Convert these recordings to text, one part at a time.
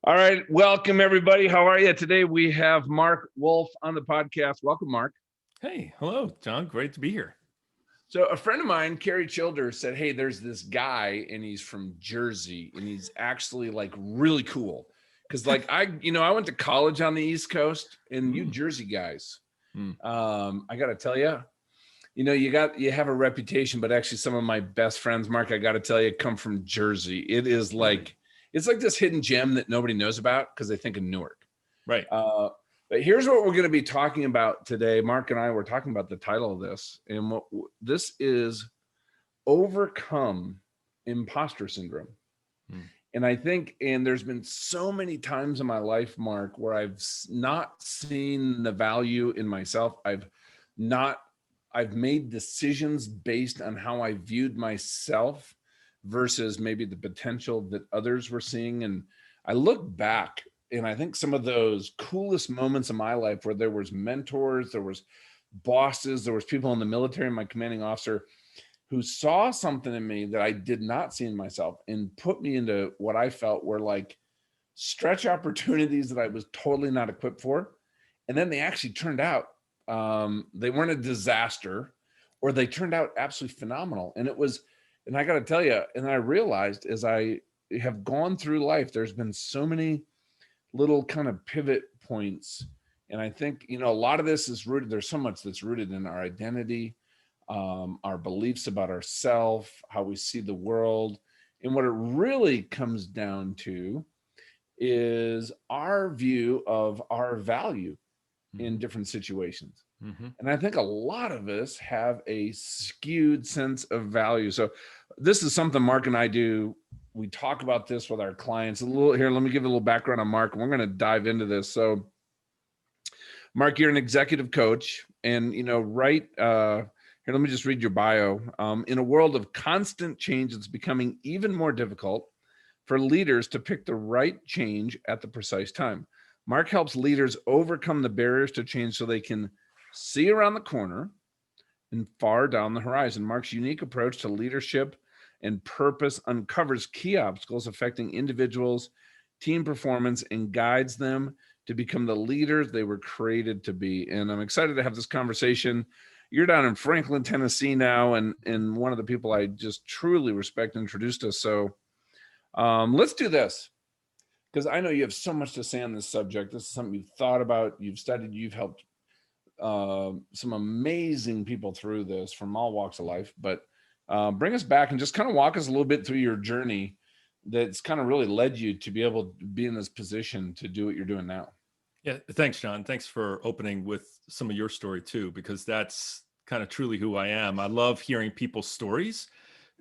All right. Welcome, everybody. How are you? Today we have Marc Wolfe on the podcast. Welcome, Marc. Hey, hello, John. Great to be here. So a friend of mine, Carrie Childers, said, hey, there's this guy and he's from Jersey and he's actually like really cool. Cause like I went to college on the East Coast and you Jersey guys, I got to tell you, you have a reputation, but actually some of my best friends, Marc, I got to tell you, come from Jersey. It is like, it's like this hidden gem that nobody knows about because they think of Newark. Right. But here's what we're going to be talking about today. Marc and I were talking about the title of this, and what this is: overcome imposter syndrome. And I think, and there's been so many times in my life, Marc, where I've not seen the value in myself. I've made decisions based on how I viewed myself versus maybe the potential that others were seeing. And I look back and I think some of those coolest moments in my life where there was mentors, there was bosses, there was people in the military, my commanding officer, who saw something in me that I did not see in myself and put me into what I felt were like stretch opportunities that I was totally not equipped for. And then they actually turned out, they weren't a disaster, or they turned out absolutely phenomenal. And I got to tell you, and I realized as I have gone through life, there's been so many little kind of pivot points. And I think, a lot of this is rooted, there's so much that's rooted in our identity, our beliefs about ourselves, how we see the world. And what it really comes down to is our view of our value in different situations. And I think a lot of us have a skewed sense of value. So this is something Marc and I do. We talk about this with our clients a little here. Let me give you a little background on Marc. We're going to dive into this. So Marc, you're an executive coach and, here, let me just read your bio. In a world of constant change, it's becoming even more difficult for leaders to pick the right change at the precise time. Marc helps leaders overcome the barriers to change so they can see around the corner and far down the horizon. Marc's unique approach to leadership and purpose uncovers key obstacles affecting individuals, team performance, and guides them to become the leaders they were created to be. And I'm excited to have this conversation. You're down in Franklin, Tennessee now, and one of the people I just truly respect introduced us. So let's do this, because I know you have so much to say on this subject. This is something you've thought about, you've studied, you've helped some amazing people through this from all walks of life. But bring us back and just kind of walk us a little bit through your journey that's kind of really led you to be able to be in this position to do what you're doing now. Yeah. Thanks, John. Thanks for opening with some of your story too, because that's kind of truly who I am. I love hearing people's stories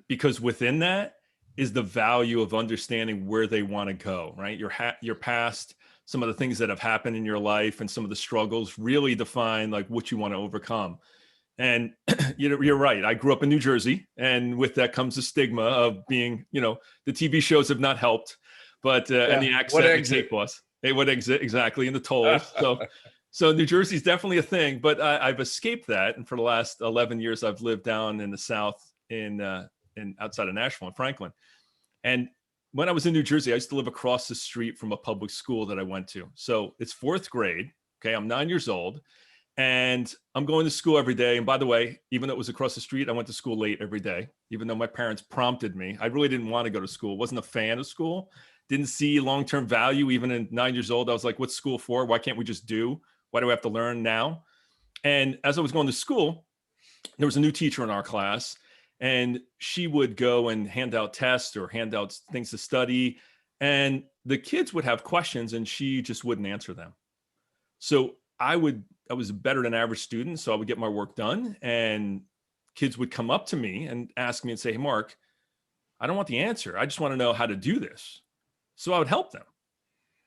because within that is the value of understanding where they want to go, right? Your past, some of the things that have happened in your life and some of the struggles really define like what you want to overcome. And you're right. I grew up in New Jersey, and with that comes the stigma of being, the TV shows have not helped, but and the accent and Cape Boss. Hey, what exit exactly? And the tolls. So New Jersey is definitely a thing, but I've escaped that. And for the last 11 years, I've lived down in the South in outside of Nashville and Franklin. And when I was in New Jersey, I used to live across the street from a public school that I went to. So it's fourth grade. Okay. I'm 9 years old and I'm going to school every day. And by the way, even though it was across the street, I went to school late every day, even though my parents prompted me. I really didn't want to go to school. Wasn't a fan of school. Didn't see long-term value. Even at 9 years old, I was like, what's school for? Why can't we just do? Why do we have to learn now? And as I was going to school, there was a new teacher in our class, and she would go and hand out tests or hand out things to study. And the kids would have questions and she just wouldn't answer them. So I was a better than average student. So I would get my work done and kids would come up to me and ask me and say, hey, Marc, I don't want the answer. I just want to know how to do this. So I would help them.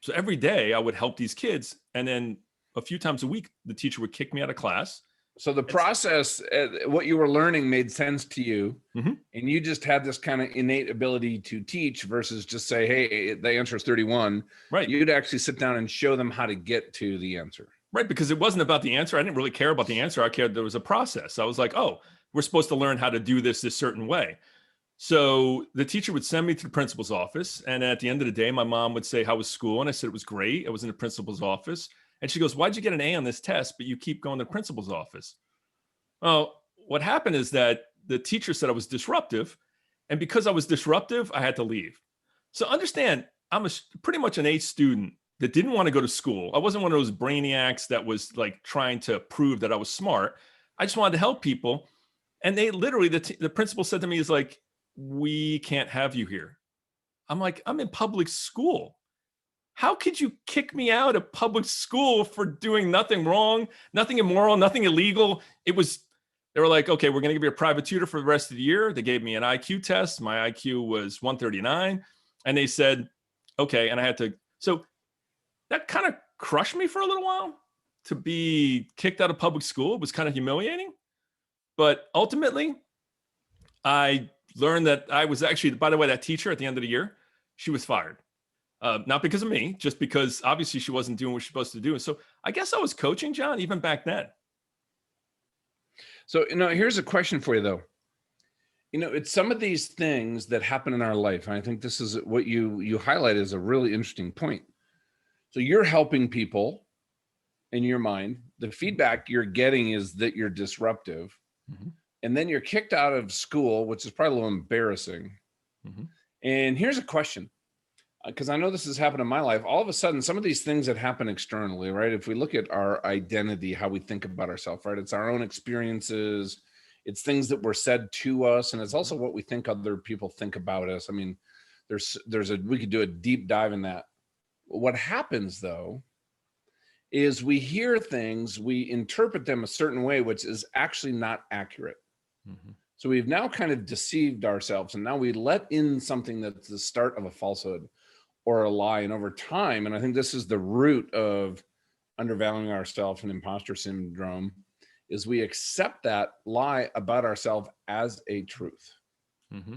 So every day I would help these kids. And then a few times a week, the teacher would kick me out of class. So the process, what you were learning made sense to you, and you just had this kind of innate ability to teach versus just say, hey, the answer is 31. Right. You'd actually sit down and show them how to get to the answer. Right. Because it wasn't about the answer. I didn't really care about the answer. I cared there was a process. I was like, oh, we're supposed to learn how to do this certain way. So the teacher would send me to the principal's office. And at the end of the day, my mom would say, how was school? And I said, it was great. I was in the principal's office. And she goes, why'd you get an A on this test, but you keep going to the principal's office? Well, what happened is that the teacher said I was disruptive. And because I was disruptive, I had to leave. So understand, I'm pretty much an A student that didn't want to go to school. I wasn't one of those brainiacs that was like trying to prove that I was smart. I just wanted to help people. And they literally, the principal said to me, is like, we can't have you here. I'm like, I'm in public school. How could you kick me out of public school for doing nothing wrong, nothing immoral, nothing illegal? They were like, okay, we're going to give you a private tutor for the rest of the year. They gave me an IQ test. My IQ was 139. And they said, okay. And I had to, so that kind of crushed me for a little while. To be kicked out of public school was kind of humiliating. But ultimately, I learned that I was actually, by the way, that teacher at the end of the year, she was fired. Not because of me, just because obviously she wasn't doing what she's supposed to do. And so I guess I was coaching, John, even back then. So, here's a question for you, though. It's some of these things that happen in our life. And I think this is what you highlight as a really interesting point. So you're helping people in your mind. The feedback you're getting is that you're disruptive. Mm-hmm. And then you're kicked out of school, which is probably a little embarrassing. Mm-hmm. And here's a question, because I know this has happened in my life. All of a sudden, some of these things that happen externally, right? If we look at our identity, how we think about ourselves, right? It's our own experiences. It's things that were said to us. And it's also what we think other people think about us. I mean, we could do a deep dive in that. What happens, though, is we hear things, we interpret them a certain way, which is actually not accurate. Mm-hmm. So we've now kind of deceived ourselves, and now we let in something that's the start of a falsehood or a lie. And over time, and I think this is the root of undervaluing ourselves and imposter syndrome, is we accept that lie about ourselves as a truth. Mm-hmm.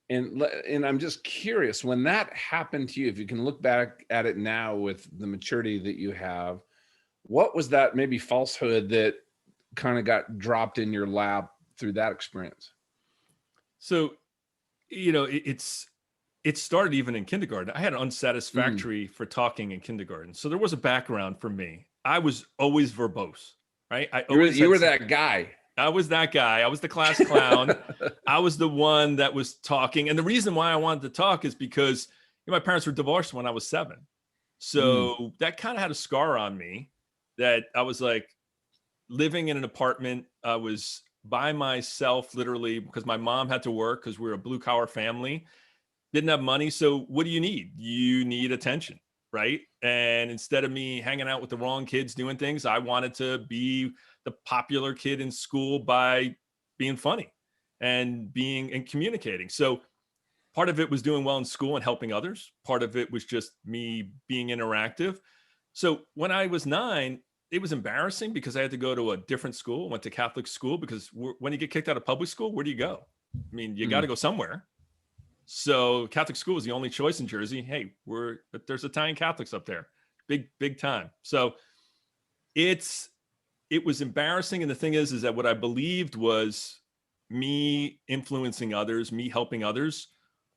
And I'm just curious, when that happened to you, if you can look back at it now with the maturity that you have, what was that maybe falsehood that kind of got dropped in your lap through that experience? So, it started even in kindergarten. I had an unsatisfactory for talking in kindergarten. So there was a background for me. I was always verbose, right? You were that guy. I was that guy. I was the class clown. I was the one that was talking. And the reason why I wanted to talk is because my parents were divorced when I was 7. So that kind of had a scar on me, that I was like living in an apartment. I was by myself, literally, because my mom had to work because we were a blue collar family, didn't have money. So what do you need? You need attention, right? And instead of me hanging out with the wrong kids doing things, I wanted to be the popular kid in school by being funny and communicating. So part of it was doing well in school and helping others. Part of it was just me being interactive. So when I was 9, it was embarrassing because I had to go to a different school, went to Catholic school, because when you get kicked out of public school, where do you go? I mean, you got to go somewhere. So Catholic school was the only choice in Jersey. Hey, there's Italian Catholics up there, big time. So it was embarrassing. And the thing is that what I believed was me influencing others, me helping others,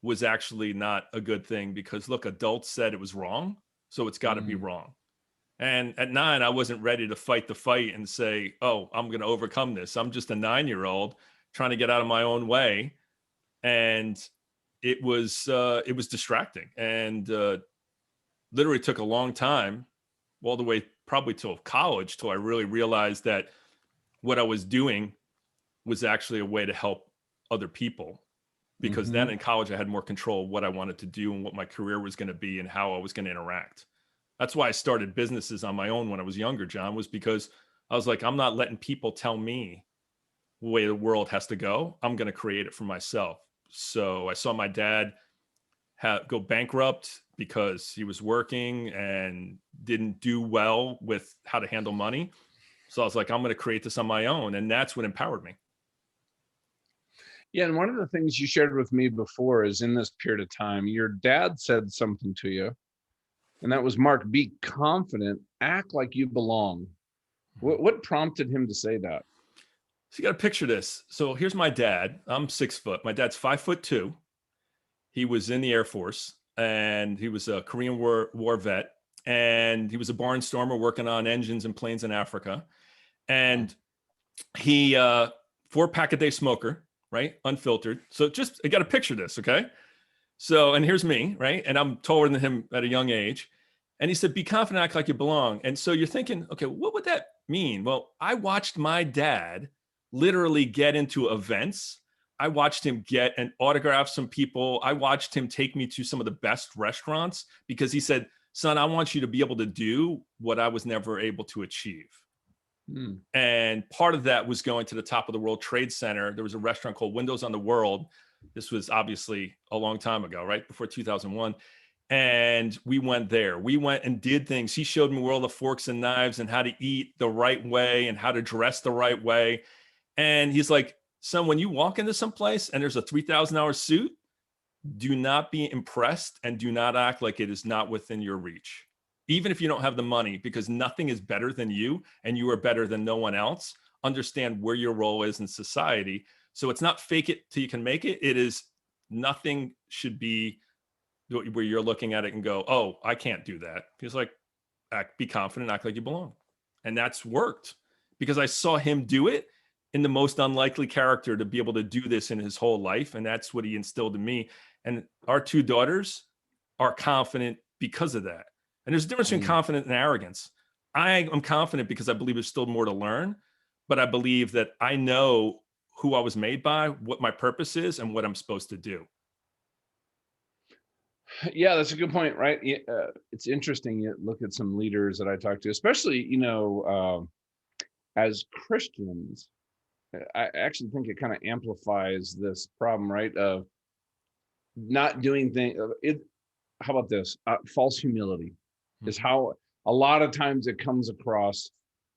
was actually not a good thing, because look, adults said it was wrong, so it's got to be wrong. And at 9, I wasn't ready to fight the fight and say, oh, I'm going to overcome this. I'm just a 9-year-old trying to get out of my own way. And it was distracting, and literally took a long time, all the way probably till college, till I really realized that what I was doing was actually a way to help other people. Because then in college, I had more control of what I wanted to do and what my career was going to be and how I was going to interact. That's why I started businesses on my own when I was younger, John, was because I was like, I'm not letting people tell me the way the world has to go. I'm going to create it for myself. So I saw my dad go bankrupt because he was working and didn't do well with how to handle money. So I was like, I'm going to create this on my own. And that's what empowered me. Yeah. And one of the things you shared with me before is, in this period of time, your dad said something to you, and that was, Mark, be confident, act like you belong. What prompted him to say that? So you got to picture this. So here's my dad. I'm 6 foot. My dad's 5'2". He was in the Air Force, and he was a Korean War vet, and he was a barnstormer working on engines and planes in Africa. And he 4-pack a day smoker, right? Unfiltered. So just, I got to picture this, okay? So, and here's me, right? And I'm taller than him at a young age. And he said, be confident, act like you belong. And so you're thinking, okay, what would that mean? Well, I watched my dad literally get into events. I watched him get and autograph some people. I watched him take me to some of the best restaurants because he said, son, I want you to be able to do what I was never able to achieve. And part of that was going to the top of the World Trade Center. There was a restaurant called Windows on the World. This was obviously a long time ago, right before 2001. And we went there. We went and did things. He showed me where all the forks and knives and how to eat the right way and how to dress the right way. And he's like, son, when you walk into some place and there's a $3,000 suit, do not be impressed and do not act like it is not within your reach. Even if you don't have the money, because nothing is better than you and you are better than no one else. Understand where your role is in society. So it's not fake it till you can make it. It is, nothing should be where you're looking at it and go, oh, I can't do that. He's like, be confident, act like you belong. And that's worked because I saw him do it in the most unlikely character to be able to do this in his whole life. And that's what he instilled in me. And our 2 daughters are confident because of that. And there's a difference between confident and arrogance. I am confident because I believe there's still more to learn, but I believe that I know who I was made by, what my purpose is, and what I'm supposed to do. Yeah, that's a good point, right? It's interesting. You look at some leaders that I talk to, especially, as Christians. I actually think it kind of amplifies this problem, right? Of not doing things. How about this? False humility is how a lot of times it comes across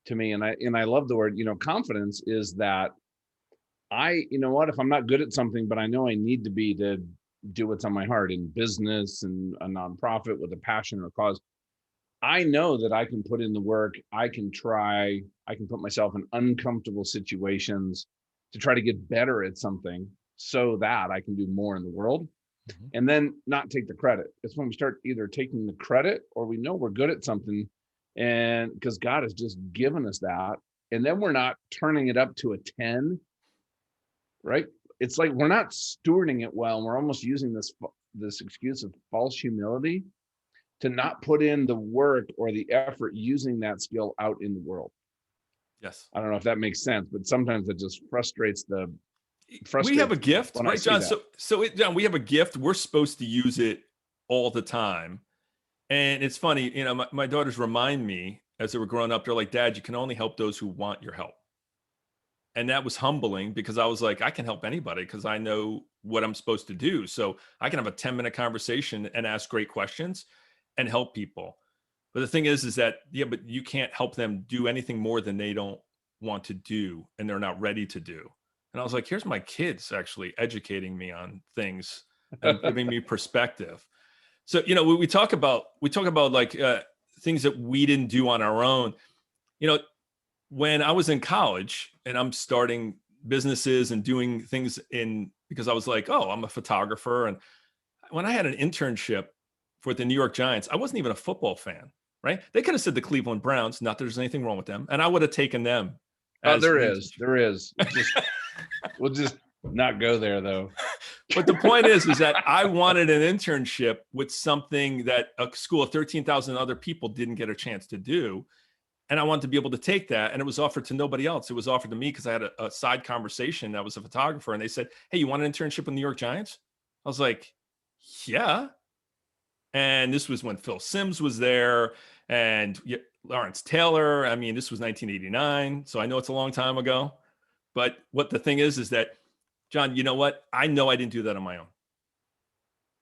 to me, and I love the word. Confidence is that if I'm not good at something, but I know I need to be to do what's on my heart in business and a nonprofit with a passion or a cause. I know that I can put in the work. I can put myself in uncomfortable situations to try to get better at something so that I can do more in the world and then not take the credit. It's when we start either taking the credit or we know we're good at something and because God has just given us that. And then we're not turning it up to a 10, right? It's like we're not stewarding it well. And we're almost using this excuse of false humility to not put in the work or the effort using that skill out in the world. Yes. I don't know if that makes sense, but sometimes it just frustrates. We have a gift, right, John? John, we have a gift. We're supposed to use it all the time. And it's funny, my daughters remind me as they were growing up, they're like, Dad, you can only help those who want your help. And that was humbling because I was like, I can help anybody because I know what I'm supposed to do. So I can have a 10-minute conversation and ask great questions and help people. But the thing is that, but you can't help them do anything more than they don't want to do and they're not ready to do. And I was like, here's my kids actually educating me on things and giving me perspective. So, we talk about like things that we didn't do on our own. When I was in college and I'm starting businesses and doing things because I was like, oh, I'm a photographer. And when I had an internship for the New York Giants, I wasn't even a football fan, right? They could have said the Cleveland Browns, not that there's anything wrong with them. And I would have taken them. There is. We'll just not go there though. But the point is that I wanted an internship with something that a school of 13,000 other people didn't get a chance to do. And I wanted to be able to take that. And it was offered to nobody else. It was offered to me because I had a side conversation. I was a photographer. And they said, hey, you want an internship with New York Giants? I was like, yeah. And this was when Phil Simms was there and Lawrence Taylor. I mean, this was 1989. So I know it's a long time ago. But what the thing is that, John, you know what? I know I didn't do that on my own.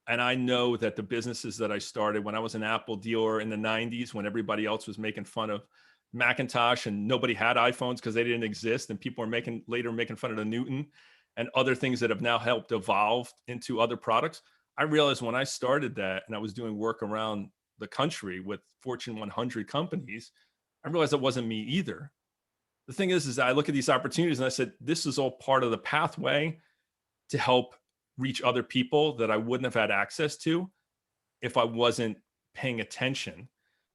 And I know that the businesses that I started when I was an Apple dealer in the 90s, when everybody else was making fun of Macintosh and nobody had iPhones because they didn't exist, and people are later making fun of the Newton and other things that have now helped evolve into other products. I realized when I started that and I was doing work around the country with Fortune 100 companies, I realized it wasn't me either. the thing is I look at these opportunities and I said, this is all part of the pathway to help reach other people that I wouldn't have had access to if I wasn't paying attention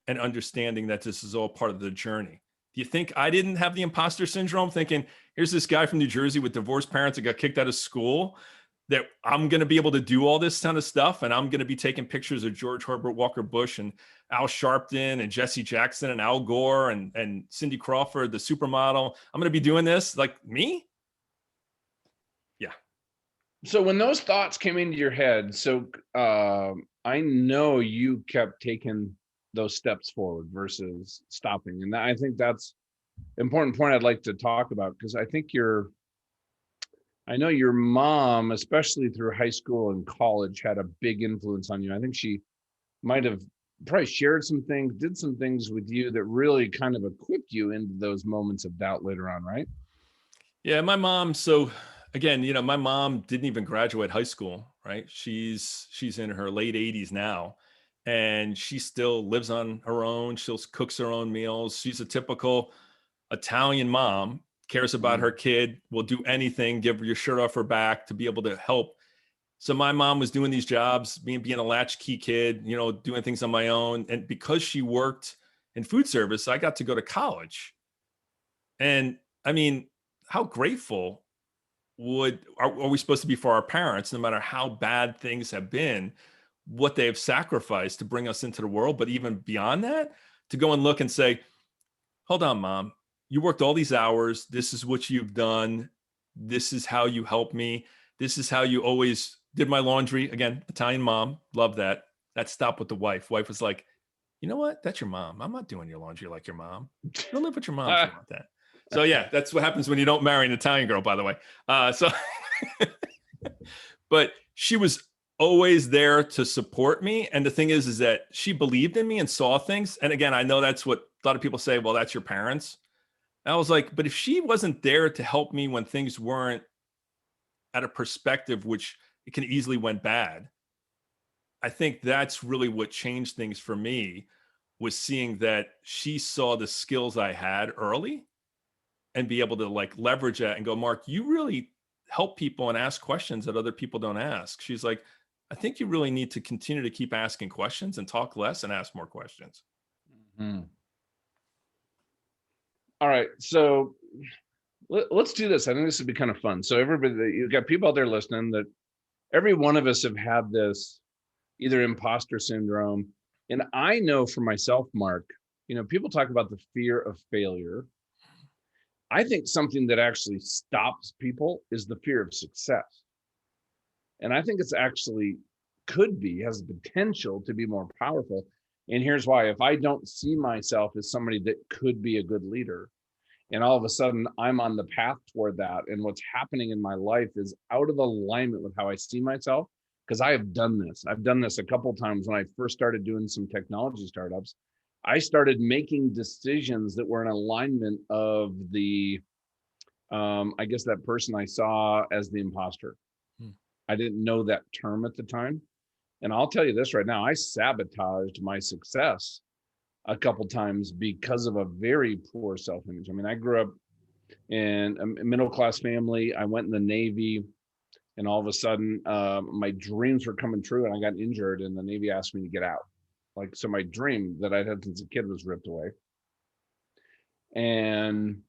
and understanding that this is all part of the journey. Do you think I didn't have the imposter syndrome, thinking, here's this guy from New Jersey with divorced parents that got kicked out of school, that I'm going to be able to do all this ton of stuff, and I'm going to be taking pictures of George Herbert Walker Bush and Al Sharpton and Jesse Jackson and Al Gore and Cindy Crawford, the supermodel. I'm going to be doing this, like, me? Yeah. So when those thoughts came into your head, so I know you kept taking those steps forward versus stopping. And I think that's an important point I'd like to talk about, because I know your mom, especially through high school and college, had a big influence on you. I think she might have probably shared some things, did some things with you that really kind of equipped you into those moments of doubt later on, right? Yeah, my mom. So again, my mom didn't even graduate high school, right? She's in her late 80s now, and she still lives on her own. She'll cooks her own meals. She's a typical Italian mom, cares about her kid, will do anything, give your shirt off her back to be able to help. So my mom was doing these jobs, being a latchkey kid, doing things on my own. And because she worked in food service, I got to go to college. And I mean, how grateful are we supposed to be for our parents, no matter how bad things have been, what they have sacrificed to bring us into the world? But even beyond that, to go and look and say, hold on, Mom, you worked all these hours. This is what you've done. This is how you helped me. This is how you always did my laundry. Again, Italian mom, love that. That stopped with the wife. Wife was like, you know what? That's your mom. I'm not doing your laundry like your mom. Don't live with your mom if you want that. So yeah, that's what happens when you don't marry an Italian girl, by the way. But she was always there to support me. And the thing is that she believed in me and saw things. And again, I know that's what a lot of people say, well, that's your parents. And I was like, but if she wasn't there to help me when things weren't at a perspective, which it can easily went bad, I think that's really what changed things for me, was seeing that she saw the skills I had early and be able to like leverage that and go, Mark, you really help people and ask questions that other people don't ask. She's like, I think you really need to continue to keep asking questions and talk less and ask more questions. Mm-hmm. All right. So let's do this. I think this would be kind of fun. So everybody, you've got people out there listening, that every one of us have had this either imposter syndrome. And I know for myself, Mark, people talk about the fear of failure. I think something that actually stops people is the fear of success. And I think it's actually has the potential to be more powerful. And here's why. If I don't see myself as somebody that could be a good leader, and all of a sudden I'm on the path toward that, and what's happening in my life is out of alignment with how I see myself, because I have done this. I've done this a couple of times when I first started doing some technology startups. I started making decisions that were in alignment of the, I guess, that person I saw as the imposter. I didn't know that term at the time. And I'll tell you this right now, I sabotaged my success a couple times because of a very poor self-image. I mean, I grew up in a middle-class family. I went in the Navy, and all of a sudden my dreams were coming true, and I got injured, and the Navy asked me to get out. So my dream that I'd had since a kid was ripped away. And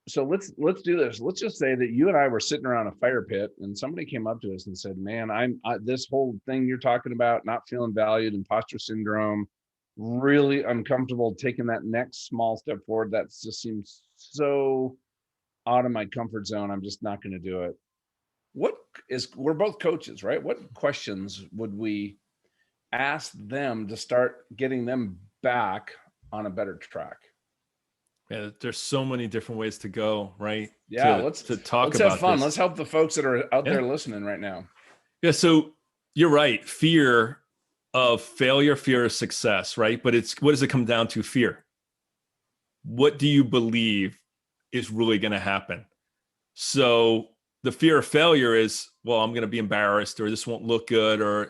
so let's do this. Let's just say that you and I were sitting around a fire pit, and somebody came up to us and said, man, this whole thing you're talking about, not feeling valued, imposter syndrome, really uncomfortable taking that next small step forward. That just seems so out of my comfort zone. I'm just not going to do it. We're both coaches, right? What questions would we ask them to start getting them back on a better track? Yeah, there's so many different ways to go, right? Yeah, let's have fun. Let's help the folks that are out there listening right now. Yeah, so you're right. Fear of failure, fear of success, right? But what does it come down to? Fear. What do you believe is really going to happen? So the fear of failure is, well, I'm going to be embarrassed, or this won't look good, or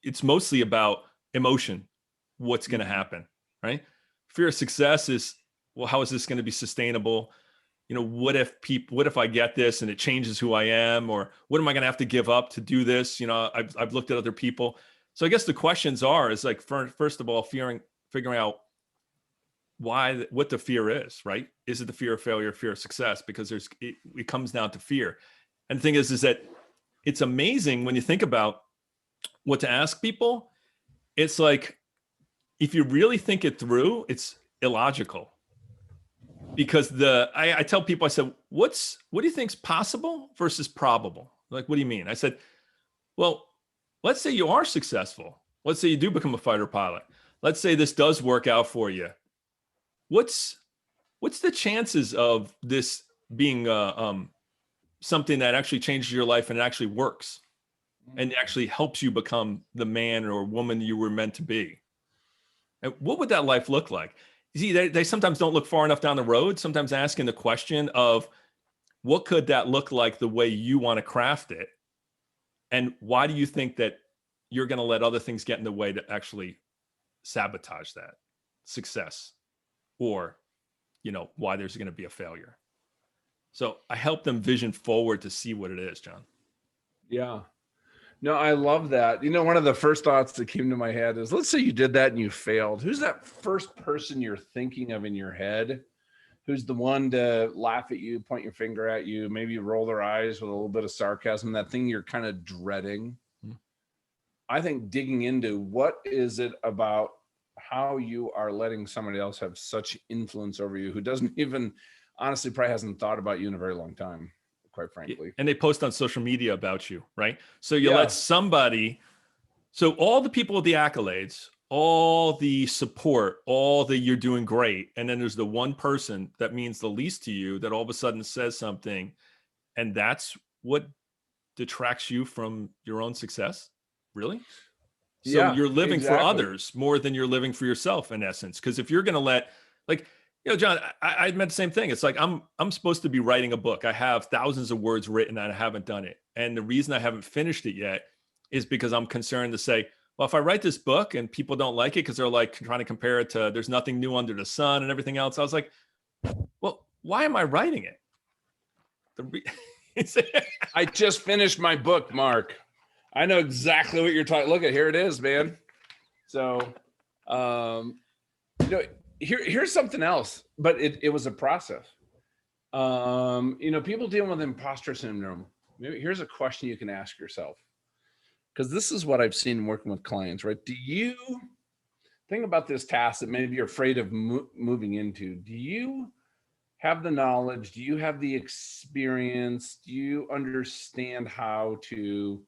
it's mostly about emotion. What's going to happen, right? Fear of success is, well, how is this going to be sustainable? What if I get this and it changes who I am, or what am I going to have to give up to do this? I've looked at other people. So I guess the questions is like, first of all, figuring out what the fear is, right? Is it the fear of failure, fear of success? Because it comes down to fear. And the thing is that it's amazing when you think about what to ask people. It's like, if you really think it through, it's illogical. Because I tell people, I said, what do you think's possible versus probable? Like, what do you mean? I said, well, let's say you are successful. Let's say you do become a fighter pilot. Let's say this does work out for you. What's the chances of this being something that actually changes your life and it actually works and actually helps you become the man or woman you were meant to be? And what would that life look like? See, they sometimes don't look far enough down the road, sometimes asking the question of, what could that look like the way you want to craft it? And why do you think that you're going to let other things get in the way to actually sabotage that success? Or, why there's going to be a failure. So I help them vision forward to see what it is, John. Yeah. No, I love that. One of the first thoughts that came to my head is, let's say you did that and you failed. Who's that first person you're thinking of in your head? Who's the one to laugh at you, point your finger at you, maybe roll their eyes with a little bit of sarcasm, that thing you're kind of dreading? I think digging into what is it about how you are letting somebody else have such influence over you, who doesn't even, honestly, probably hasn't thought about you in a very long time, quite frankly. And they post on social media about you, right? So you let somebody, so all the people with the accolades, all the support, all the you're doing great. And then there's the one person that means the least to you that all of a sudden says something. And that's what detracts you from your own success. Really? So you're living for others more than you're living for yourself, in essence. Because if you're going to let, like, John, I meant the same thing. It's like, I'm supposed to be writing a book. I have thousands of words written and I haven't done it. And the reason I haven't finished it yet is because I'm concerned to say, well, if I write this book and people don't like it because they're like trying to compare it to there's nothing new under the sun and everything else, I was like, well, why am I writing it? I just finished my book, Mark. I know exactly what you're talking. Look at, here it is, man. So, here's something else, but it was a process. People dealing with imposter syndrome. Maybe here's a question you can ask yourself, because this is what I've seen working with clients, right? Do you think about this task that maybe you're afraid of moving into? Do you have the knowledge? Do you have the experience? Do you understand how to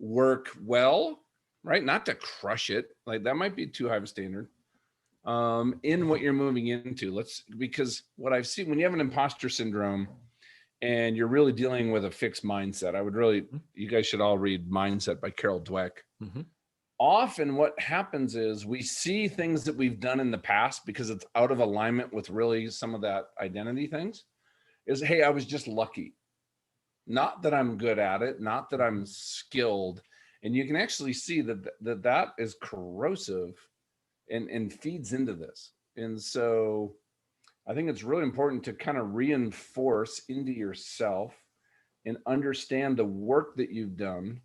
work well, right? Not to crush it. Like, that might be too high of a standard. In what you're moving into, because what I've seen when you have an imposter syndrome and you're really dealing with a fixed mindset, you guys should all read Mindset by Carol Dweck. Mm-hmm. Often what happens is we see things that we've done in the past because it's out of alignment with really some of that identity things, is, hey, I was just lucky. Not that I'm good at it, not that I'm skilled. And you can actually see that is corrosive and feeds into this. And so I think it's really important to kind of reinforce into yourself and understand the work that you've done,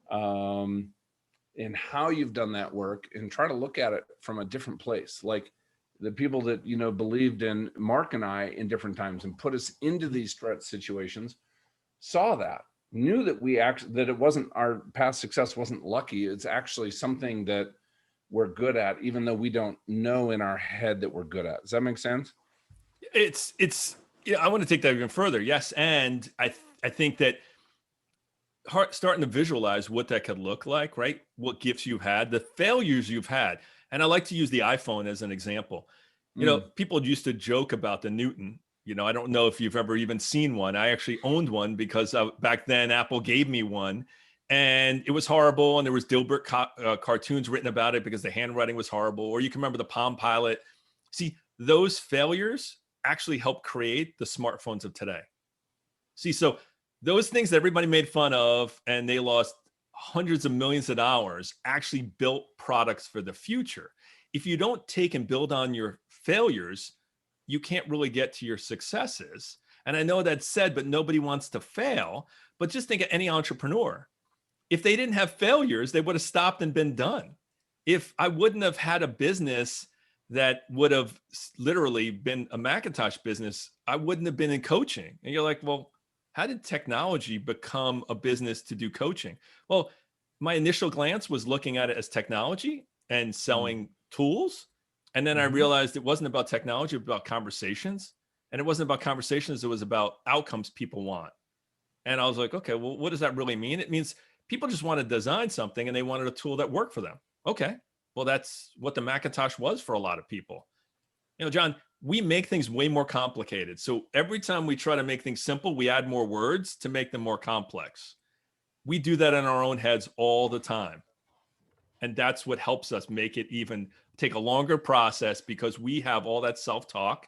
and how you've done that work, and try to look at it from a different place. Like the people that, believed in Marc and I in different times and put us into these threat situations, saw that, knew that that it wasn't, our past success wasn't lucky. It's actually something that we're good at, even though we don't know in our head that we're good at. Does that make sense? It's I want to take that even further. Yes. And I think that starting to visualize what that could look like, right? What gifts you've had, the failures you've had. And I like to use the iPhone as an example. People used to joke about the Newton. I don't know if you've ever even seen one. I actually owned one because back then Apple gave me one, and it was horrible. And there was Dilbert cartoons written about it because the handwriting was horrible. Or you can remember the Palm Pilot. See, those failures actually helped create the smartphones of today. See, so those things that everybody made fun of and they lost hundreds of millions of dollars actually built products for the future. If you don't take and build on your failures, you can't really get to your successes. And I know that's said, but nobody wants to fail. But just think of any entrepreneur. If they didn't have failures, they would have stopped and been done. If I wouldn't have had a business that would have literally been a Macintosh business, I wouldn't have been in coaching. And you're like, well, how did technology become a business to do coaching? Well, my initial glance was looking at it as technology and selling tools. And then I realized it wasn't about technology, it was about conversations. And it wasn't about conversations, it was about outcomes people want. And I was like, okay, well, what does that really mean? It means people just want to design something and they wanted a tool that worked for them. Okay, well, that's what the Macintosh was for a lot of people. You know, John, we make things way more complicated. So every time we try to make things simple, we add more words to make them more complex. We do that in our own heads all the time. And that's what helps us make it even take a longer process, because we have all that self-talk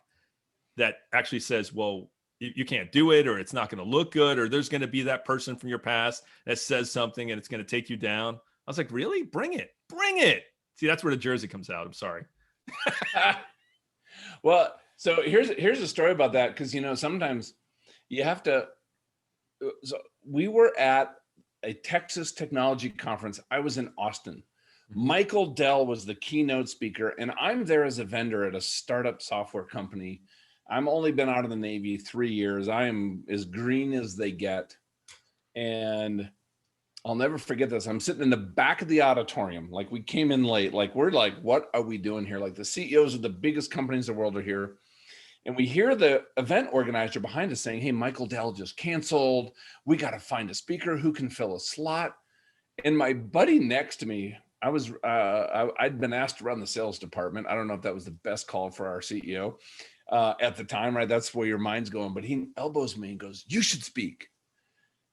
that actually says, well, you can't do it, or it's not going to look good, or there's going to be that person from your past that says something and it's going to take you down. I was like, really? Bring it. Bring it. See, that's where the Jersey comes out. I'm sorry. Well, so here's a story about that, because, you know, sometimes you have to. So we were at a Texas technology conference. I was in Austin. Michael Dell was the keynote speaker, and I'm there as a vendor at a startup software company. I'm only been out of the Navy 3 years. I am as green as they get. And I'll never forget this. I'm sitting in the back of the auditorium. Like, we came in late. Like, we're like, what are we doing here? Like, the CEOs of the biggest companies in the world are here. And we hear the event organizer behind us saying, hey, Michael Dell just canceled. We got to find a speaker who can fill a slot. And my buddy next to me, I'd been asked to run the sales department. I don't know if that was the best call for our CEO at the time, right? That's where your mind's going. But he elbows me and goes, you should speak.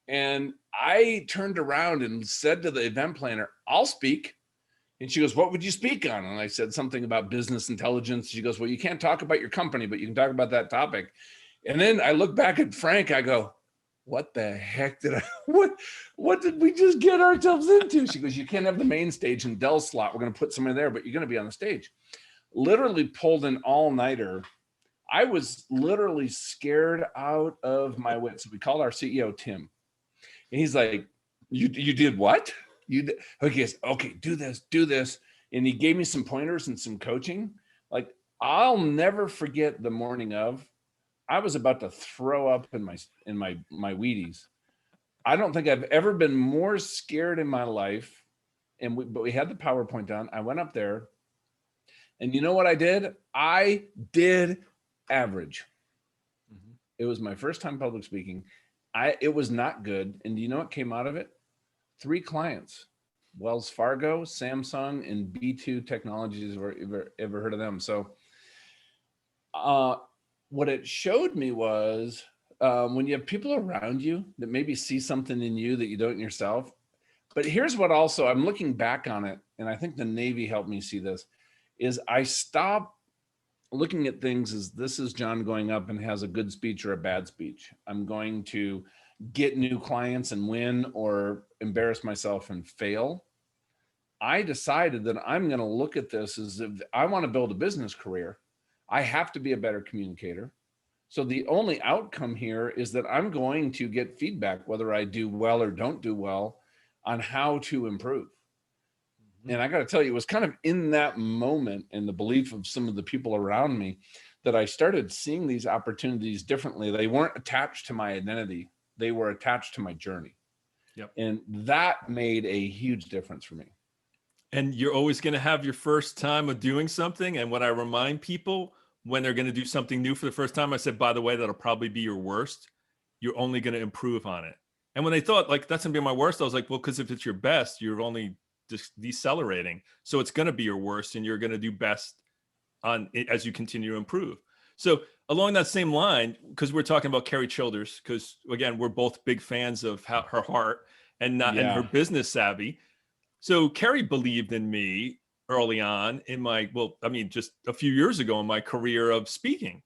And I turned around and said to the event planner, I'll speak. And she goes, what would you speak on? And I said something about business intelligence. She goes, well, you can't talk about your company, but you can talk about that topic. And then I look back at Frank, I go, what the heck what did we just get ourselves into? She goes, you can't have the main stage in Dell's slot. We're going to put somebody there, but you're going to be on the stage. Literally pulled an all-nighter. I was literally scared out of my wits. So we called our CEO, Tim. And he's like, you did what? Okay, do this. And he gave me some pointers and some coaching. Like, I'll never forget the morning of, I was about to throw up in my Wheaties. I don't think I've ever been more scared in my life. But we had the PowerPoint done. I went up there, and you know what I did? I did average. It was my first time public speaking. It was not good. And do you know what came out of it? 3 clients: Wells Fargo, Samsung, and B2 Technologies. Ever heard of them? So, what it showed me was when you have people around you that maybe see something in you that you don't in yourself. But here's what also, I'm looking back on it, and I think the Navy helped me see this, is I stopped looking at things as this is John going up and has a good speech or a bad speech. I'm going to get new clients and win, or embarrass myself and fail. I decided that I'm going to look at this as, if I want to build a business career, I have to be a better communicator. So the only outcome here is that I'm going to get feedback, whether I do well or don't do well, on how to improve. And I got to tell you, it was kind of in that moment, and the belief of some of the people around me, that I started seeing these opportunities differently. They weren't attached to my identity. They were attached to my journey. Yep. And that made a huge difference for me. And you're always going to have your first time of doing something. And what I remind people when they're going to do something new for the first time, I said, by the way, that'll probably be your worst. You're only going to improve on it. And when they thought, like, that's going to be my worst, I was like, well, because if it's your best, you're only just decelerating. So it's going to be your worst, and you're going to do best on it as you continue to improve. So along that same line, because we're talking about Carrie Childers, because again, we're both big fans of her heart and her business savvy. So Carrie believed in me early on in my, just a few years ago in my career of speaking.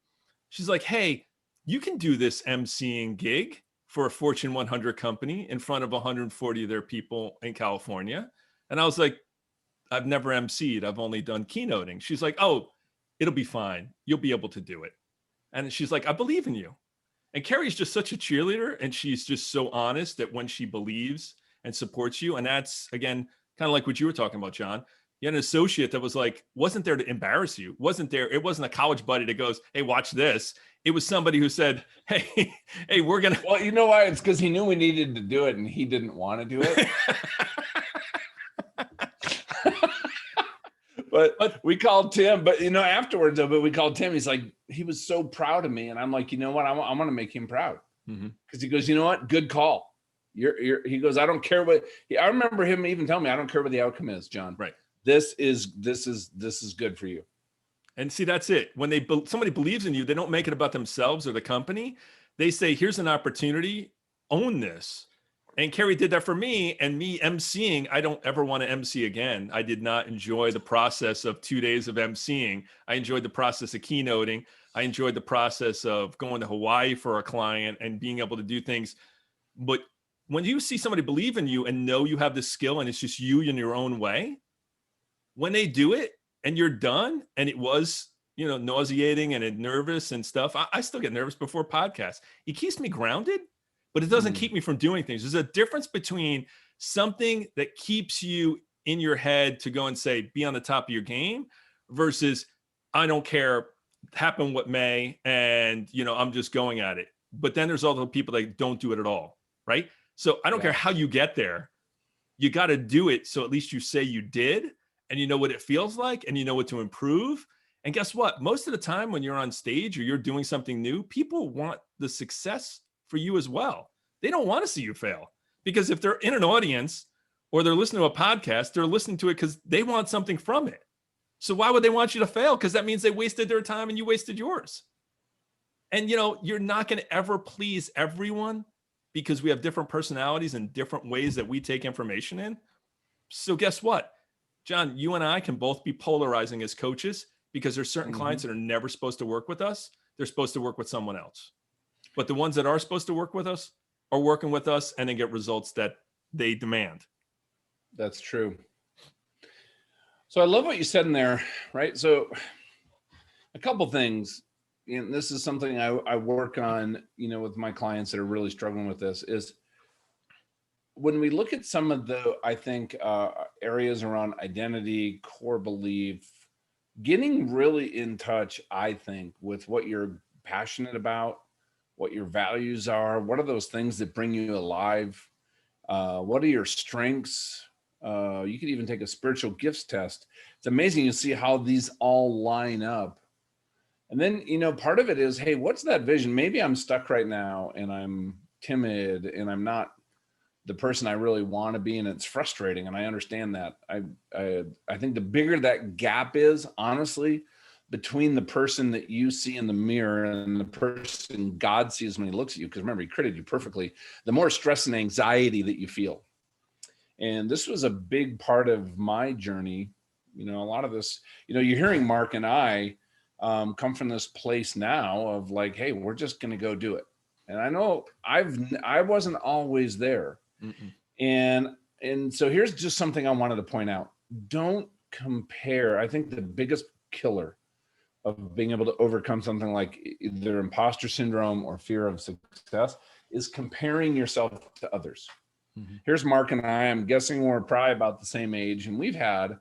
She's like, hey, you can do this emceeing gig for a Fortune 100 company in front of 140 of their people in California. And I was like, I've never emceed. I've only done keynoting. She's like, oh, it'll be fine. You'll be able to do it. And she's like, I believe in you. And Carrie's just such a cheerleader, and she's just so honest that when she believes and supports you. And that's, again, kind of like what you were talking about, John. You had an associate that was like, wasn't there to embarrass you, wasn't there. It wasn't a college buddy that goes, hey, watch this. It was somebody who said, hey, hey, we're going to. Well, you know why? It's because he knew we needed to do it and he didn't want to do it. But we called Tim, but afterwards, but we called Tim. He's like, he was so proud of me. And I'm like, you know what? I want to make him proud. Because he goes, you know what? Good call. He goes, I don't care what, I remember him even telling me, I don't care what the outcome is, John. Right. This is good for you. And see, that's it. When somebody believes in you, they don't make it about themselves or the company. They say, here's an opportunity, own this. And Carrie did that for me, and me emceeing. I don't ever want to MC again. I did not enjoy the process of 2 days of emceeing. I enjoyed the process of keynoting. I enjoyed the process of going to Hawaii for a client and being able to do things. But when you see somebody believe in you and know you have this skill and it's just you in your own way, when they do it and you're done, and it was, nauseating and nervous and stuff. I still get nervous before podcasts. It keeps me grounded, but it doesn't keep me from doing things. There's a difference between something that keeps you in your head to go and say, be on the top of your game, versus I don't care, happen what may, and I'm just going at it. But then there's all the people that don't do it at all, right? So I don't care how you get there. You got to do it. So at least you say you did, and you know what it feels like, and you know what to improve. And guess what? Most of the time when you're on stage or you're doing something new, people want the success for you as well. They don't want to see you fail, because if they're in an audience or they're listening to a podcast, they're listening to it because they want something from it. So why would they want you to fail? Because that means they wasted their time and you wasted yours. And you're not going to ever please everyone, because we have different personalities and different ways that we take information in. So guess what, John, you and I can both be polarizing as coaches, because there's certain clients that are never supposed to work with us. They're supposed to work with someone else. But the ones that are supposed to work with us are working with us, and they get results that they demand. That's true. So I love what you said in there, right? So a couple things, and this is something I work on, with my clients that are really struggling with this, is when we look at some of the, I think, areas around identity, core belief, getting really in touch, I think, with what you're passionate about, what your values are, what are those things that bring you alive, what are your strengths. You could even take a spiritual gifts test. It's amazing to see how these all line up. And then, part of it is, hey, what's that vision? Maybe I'm stuck right now and I'm timid and I'm not the person I really want to be, and it's frustrating. And I understand that. I think the bigger that gap is, honestly, between the person that you see in the mirror and the person God sees when he looks at you, because remember, he created you perfectly, the more stress and anxiety that you feel. And this was a big part of my journey. A lot of this, you're hearing Mark and I come from this place now of like, hey, we're just going to go do it. And I know I wasn't always there. And so here's just something I wanted to point out. Don't compare. I think the biggest killer of being able to overcome something like either imposter syndrome or fear of success is comparing yourself to others. Here's Mark and I. I'm guessing we're probably about the same age, and we've had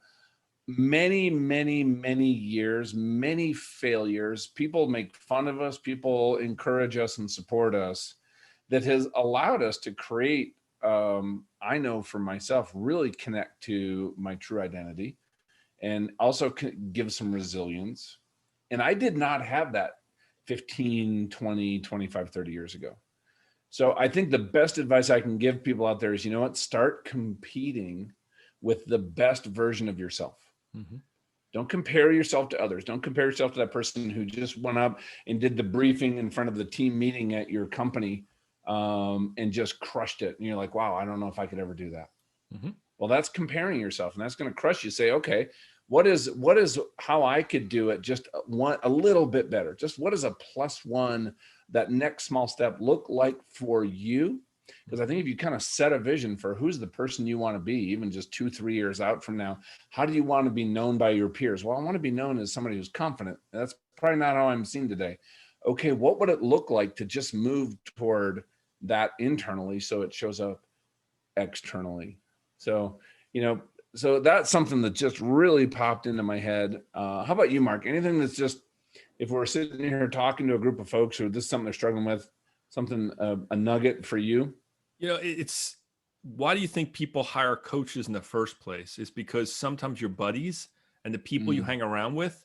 many, many, many years, many failures. People make fun of us. People encourage us and support us. That has allowed us to create, I know for myself, really connect to my true identity, and also give some resilience. And I did not have that 15, 20, 25, 30 years ago. So I think the best advice I can give people out there is, start competing with the best version of yourself. Don't compare yourself to others. Don't compare yourself to that person who just went up and did the briefing in front of the team meeting at your company and just crushed it. And you're like, wow, I don't know if I could ever do that. Well, that's comparing yourself, and that's going to crush you. Say, okay, what is how I could do it just a little bit better? Just what is a +1, that next small step look like for you? Because I think if you kind of set a vision for who's the person you want to be, even just 2-3 years out from now, how do you want to be known by your peers? Well, I want to be known as somebody who's confident. That's probably not how I'm seen today. okay, what would it look like to just move toward that internally so it shows up externally? So, so that's something that just really popped into my head. How about you, Mark? Anything that's just, if we're sitting here talking to a group of folks who this is something they're struggling with, something, a nugget for you? It's why do you think people hire coaches in the first place? Is because sometimes your buddies and the people you hang around with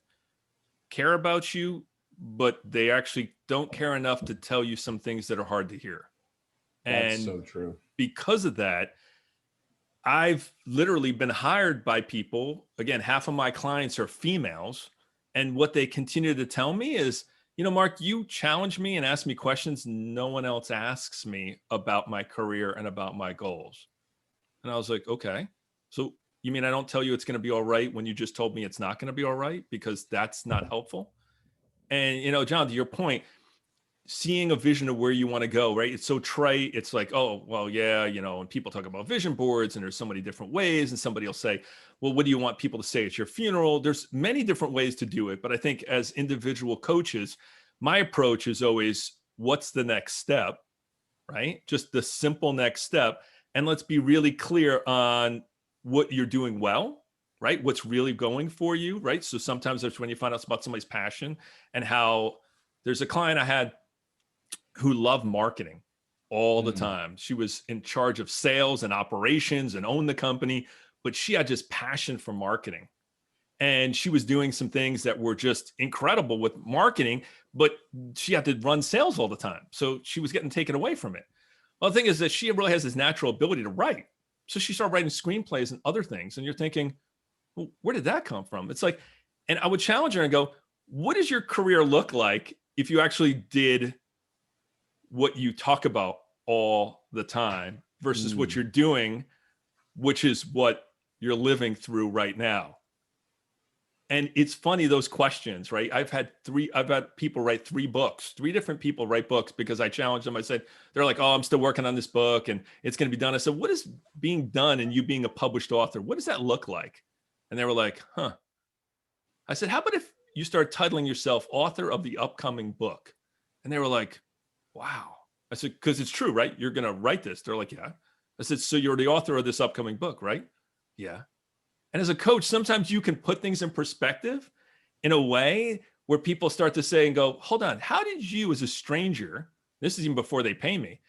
care about you, but they actually don't care enough to tell you some things that are hard to hear. That's And so true. because of that, I've literally been hired by people. Again, half of my clients are females. And what they continue to tell me is, Mark, you challenge me and ask me questions no one else asks me about my career and about my goals. And I was like, okay, so you mean I don't tell you it's going to be all right when you just told me it's not going to be all right? Because that's not helpful. And, John, to your point, seeing a vision of where you want to go, right? It's so trite. It's like, oh, well, yeah, and people talk about vision boards and there's so many different ways. And somebody will say, well, what do you want people to say at your funeral? There's many different ways to do it. But I think as individual coaches, my approach is always, what's the next step, right? Just the simple next step. And let's be really clear on what you're doing well, right? What's really going for you, right? So sometimes that's when you find out about somebody's passion and how. There's a client I had who loved marketing all the time. She was in charge of sales and operations and owned the company, but she had just passion for marketing. And she was doing some things that were just incredible with marketing, but she had to run sales all the time. So she was getting taken away from it. Well, the thing is that she really has this natural ability to write. So she started writing screenplays and other things. And you're thinking, well, where did that come from? It's like, and I would challenge her and go, what does your career look like if you actually did what you talk about all the time versus what you're doing, which is what you're living through right now? And it's funny, those questions, right? I've had people write 3 books, 3 different people write books because I challenged them. I said, they're like, oh, I'm still working on this book and it's going to be done. I said, what is being done and you being a published author? What does that look like? And they were like, huh. I said, how about if you start titling yourself author of the upcoming book? And they were like, wow. I said, because it's true, right? You're going to write this. They're like, yeah. I said, so you're the author of this upcoming book, right? Yeah. And as a coach, sometimes you can put things in perspective in a way where people start to say and go, hold on, how did you as a stranger, this is even before they pay me,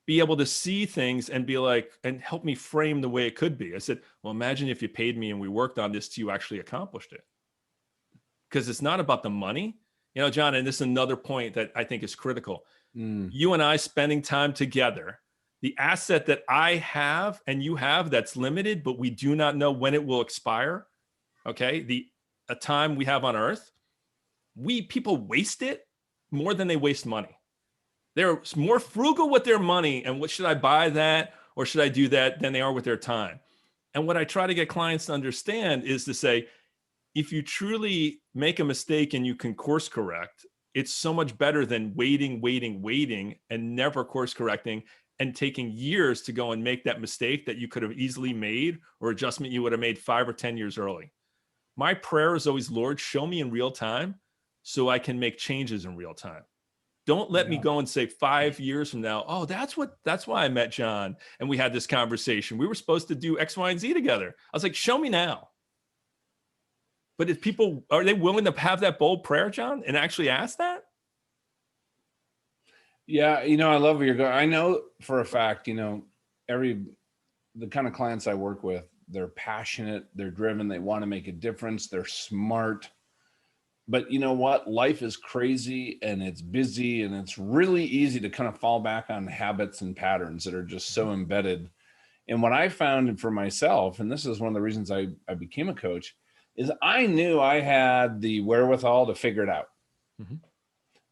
be able to see things and be like, and help me frame the way it could be? I said, well, imagine if you paid me and we worked on this till you actually accomplished it. Because it's not about the money. John, and this is another point that I think is critical. You and I spending time together, the asset that I have and you have that's limited, but we do not know when it will expire. Okay. A time we have on earth, people waste it more than they waste money. They're more frugal with their money and what should I buy that or should I do that than they are with their time. And what I try to get clients to understand is to say, if you truly make a mistake and you can course correct, it's so much better than waiting, and never course correcting and taking years to go and make that mistake that you could have easily made or adjustment you would have made 5 or 10 years early. My prayer is always, Lord, show me in real time so I can make changes in real time. Don't let me go and say 5 years from now, oh, that's why I met John and we had this conversation. We were supposed to do X, Y, and Z together. I was like, show me now. But if people, are they willing to have that bold prayer, John, and actually ask that? Yeah. I love where you're going. I know for a fact, the kind of clients I work with, they're passionate, they're driven, they want to make a difference, they're smart. But you know what? Life is crazy and it's busy and it's really easy to kind of fall back on habits and patterns that are just so embedded. And what I found for myself, and this is one of the reasons I became a coach, is I knew I had the wherewithal to figure it out.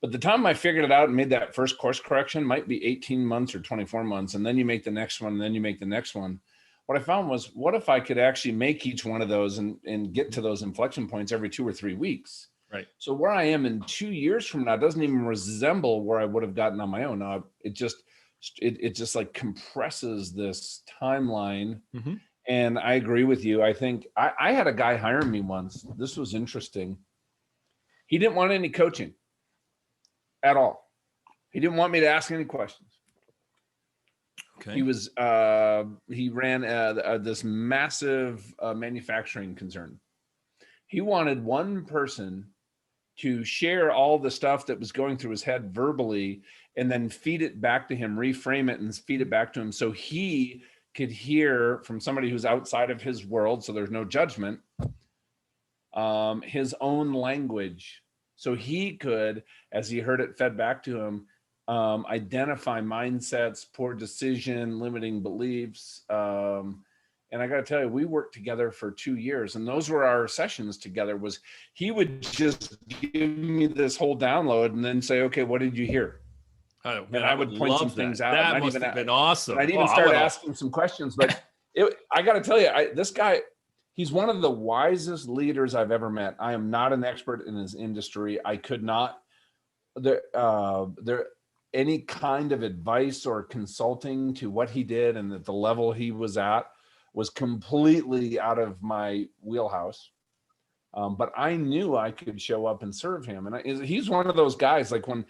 But the time I figured it out and made that first course correction might be 18 months or 24 months. And then you make the next one, and then you make the next one. What I found was, what if I could actually make each one of those and get to those inflection points every 2 or 3 weeks? Right. So where I am in 2 years from now doesn't even resemble where I would have gotten on my own. Now, it just like compresses this timeline. And I agree with you. I think I had a guy hire me once. This was interesting. He didn't want any coaching. at all. He didn't want me to ask any questions. Okay. He ran this massive manufacturing concern. He wanted one person to share all the stuff that was going through his head verbally and then feed it back to him, reframe it and feed it back to him so he could hear from somebody who's outside of his world, so there's no judgment, his own language. So he could, as he heard it fed back to him, identify mindsets, poor decision, limiting beliefs. And I got to tell you, we worked together for 2 years, and those were our sessions together. Was he would just give me this whole download and then say, "Okay, what did you hear?" Oh, man, And I would point some things out. That must have been awesome. And I'd even start asking some questions. But I got to tell you, this guy, he's one of the wisest leaders I've ever met. I am not an expert in his industry. I could not any kind of advice or consulting to what he did and at the level he was at was completely out of my wheelhouse. But I knew I could show up and serve him. And he's one of those guys, like when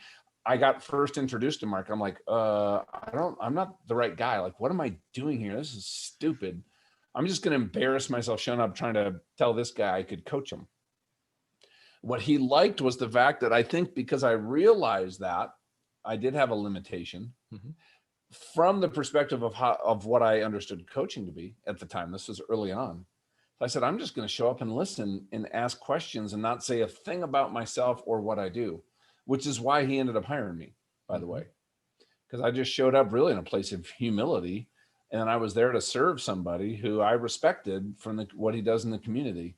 I got first introduced to Marc, I'm like, I'm not the right guy. Like, what am I doing here? This is stupid. I'm just going to embarrass myself showing up trying to tell this guy I could coach him. What he liked was the fact that I think because I realized that I did have a limitation from the perspective of what I understood coaching to be at the time. This was early on. So I said, I'm just going to show up and listen and ask questions and not say a thing about myself or what I do, which is why he ended up hiring me, by the way, because I just showed up really in a place of humility. And I was there to serve somebody who I respected from what he does in the community.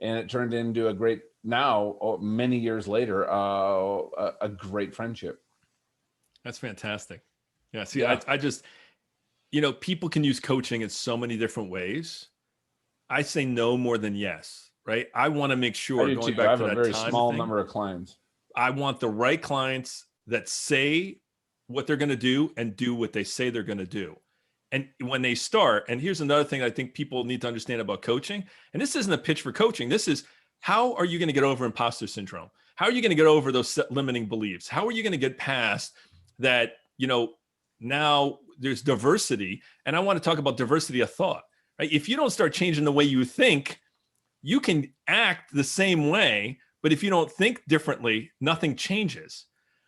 And it turned into a great, now, many years later, a great friendship. That's fantastic. Yeah. See, yeah. I just, people can use coaching in so many different ways. I say no more than yes, right? I want to make sure going back I have to a very small number of clients. I want the right clients that say what they're going to do and do what they say they're going to do. And when they start, and here's another thing I think people need to understand about coaching, and this isn't a pitch for coaching. This is, how are you going to get over imposter syndrome? How are you going to get over those limiting beliefs? How are you going to get past that, now there's diversity. And I want to talk about diversity of thought, right? If you don't start changing the way you think, you can act the same way, but if you don't think differently, nothing changes.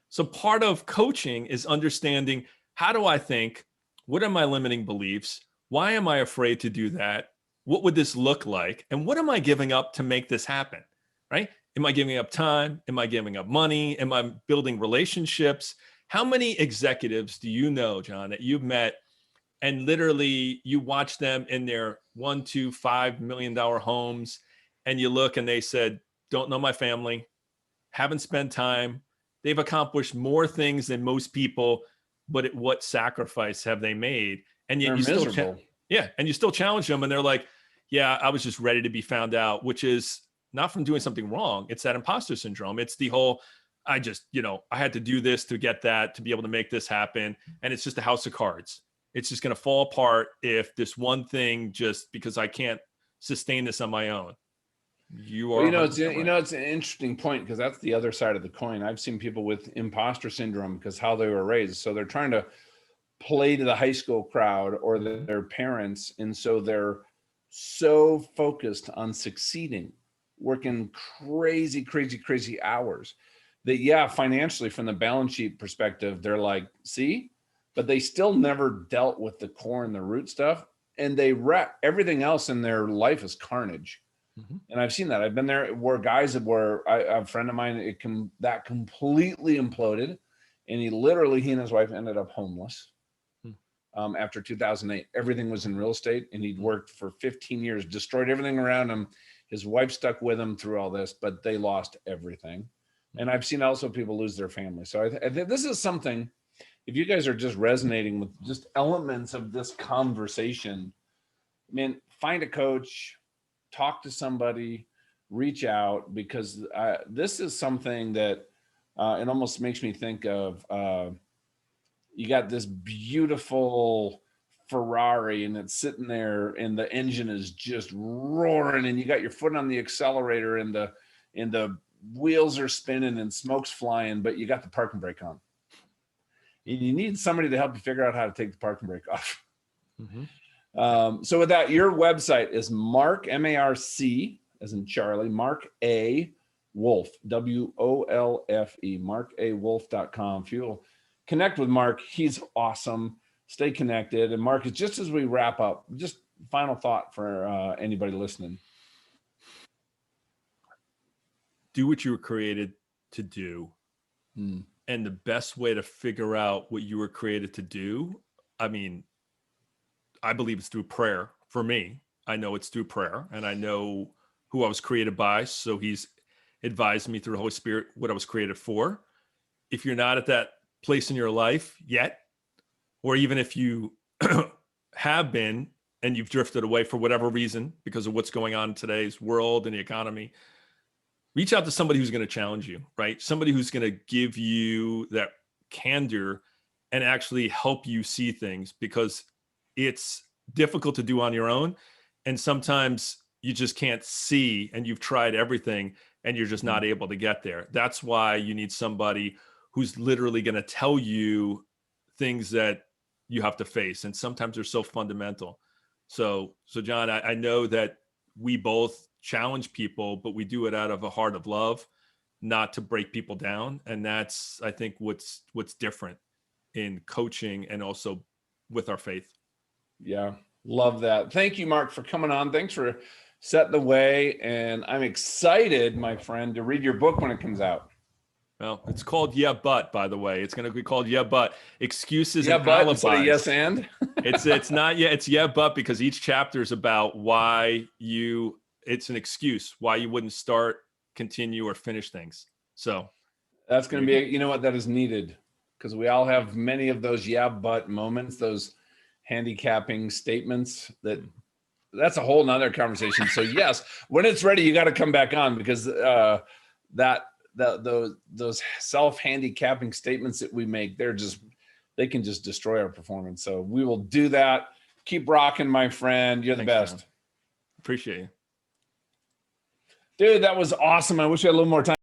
So part of coaching is understanding, how do I think? What are my limiting beliefs? Why am I afraid to do that? What would this look like? And what am I giving up to make this happen, right? Am I giving up time? Am I giving up money? Am I building relationships? How many executives do you know, John, that you've met and literally you watch them in their $1, $2, $5 million homes and you look and they said, don't know my family, haven't spent time. They've accomplished more things than most people, but what sacrifice have they made? And yet you still, and you still challenge them and they're like, yeah, I was just ready to be found out, which is not from doing something wrong. It's that imposter syndrome. It's the whole, I just, I had to do this to get that, to be able to make this happen. And it's just a house of cards. It's just going to fall apart if this one thing, just because I can't sustain this on my own. You are, well, it's an interesting point, because that's the other side of the coin. I've seen people with imposter syndrome because how they were raised. So they're trying to play to the high school crowd or their parents. And so they're so focused on succeeding, working crazy hours that, financially from the balance sheet perspective, they're like, see, but they still never dealt with the core and the root stuff. And they everything else in their life is carnage. And I've seen that. I've been there where guys a friend of mine, that completely imploded. And he and his wife ended up homeless after 2008. Everything was in real estate and he'd worked for 15 years, destroyed everything around him. His wife stuck with him through all this, but they lost everything. And I've seen also people lose their family. So I think this is something, if you guys are just resonating with just elements of this conversation, find a coach, talk to somebody, reach out, because this is something that it almost makes me think of, you got this beautiful Ferrari and it's sitting there and the engine is just roaring and you got your foot on the accelerator and the wheels are spinning and smoke's flying, but you got the parking brake on. You need somebody to help you figure out how to take the parking brake off. So with that, your website is Marc, M-A-R-C, as in Charlie, Marc A. Wolfe, W-O-L-F-E, marcawolfe.com. If you'll connect with Marc, he's awesome. Stay connected. And Marc, just as we wrap up, just final thought for anybody listening. Do what you were created to do. And the best way to figure out what you were created to do, I mean, I believe it's through prayer. For me, I know it's through prayer, and I know who I was created by. So he's advised me through the Holy Spirit what I was created for. If you're not at that place in your life yet, or even if you have been and you've drifted away for whatever reason because of what's going on in today's world and the economy, reach out to somebody who's going to challenge you, right? Somebody who's going to give you that candor and actually help you see things, because it's difficult to do on your own. And sometimes you just can't see, and you've tried everything and you're just not able to get there. That's why you need somebody who's literally going to tell you things that you have to face. And sometimes they're so fundamental. So John, I know that we both challenge people, but we do it out of a heart of love, not to break people down. And that's, I think, what's different in coaching and also with our faith. Yeah, love that. Thank you, Marc, for coming on. Thanks for setting the way. And I'm excited, my friend, to read your book when it comes out. Well, it's called Yeah, But, by the way. It's going to be called Yeah, But, Excuses yeah, and but Alibis. Instead of yes, and? It's not yet. It's Yeah, But, because each chapter is about why it's an excuse, why you wouldn't start, continue, or finish things. So that's going to be, you know what, that is needed, because we all have many of those yeah, but moments, those handicapping statements that's a whole nother conversation. So yes, when it's ready, you got to come back on, because those self-handicapping statements that we make, they can just destroy our performance. So we will do that. Keep rocking, my friend. You're the best. John. Appreciate you. Dude, that was awesome. I wish we had a little more time.